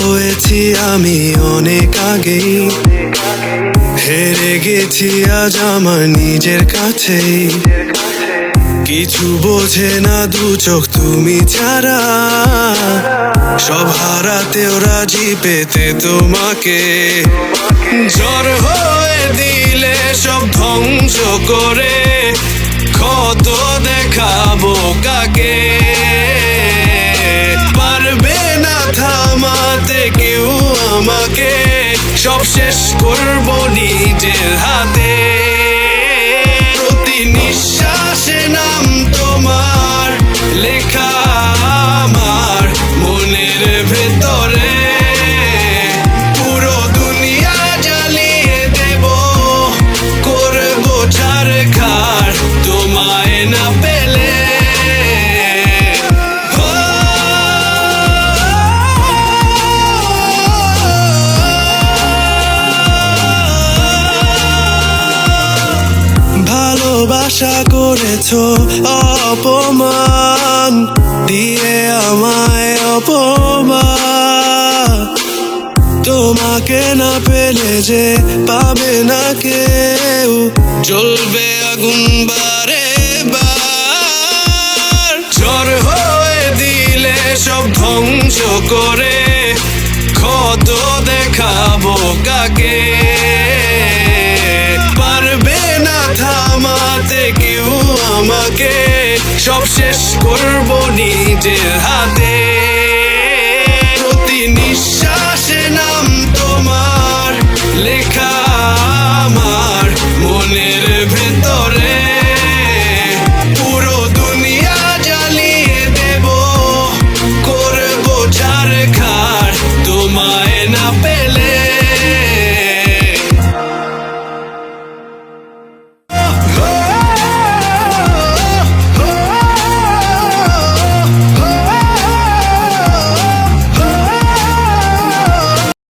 হয়েছি আমি অনেক আগেই, হেরে গেছি আজ আমার নিজের কাছেই। কিছু বোঝে না দু চোখ তুমি ছাড়া, সব হারাতেও রাজি পেতে তোমাকে। ঝড় হয়ে দিলে সব ধ্বংস করে, কত দেখাবো কাকে। পারবে না থামাতে কেউ আমাকে, সব শেষ করবো নিজের হাতে। প্রতি নিঃশ্বাসে নাম তোমার লেখা আমার মনের ভেতরে। পুরো দুনিয়া জ্বালিয়ে দেব, করবো ছারখার তোমায় না পেলে। ভালোবাসা করেছো অপমান দিয়ে আমায় অপমান। তোমাকে না পেলে যে পাবে না কেউ, জ্বলবে আগুন বারে বার। ঝড় হয়ে দিলে সব ধ্বংস করে, কত দেখাবো কাকে। পারবে না থামাতে কেউ আমাকে, সব শেষ করবো নিজের হাতে।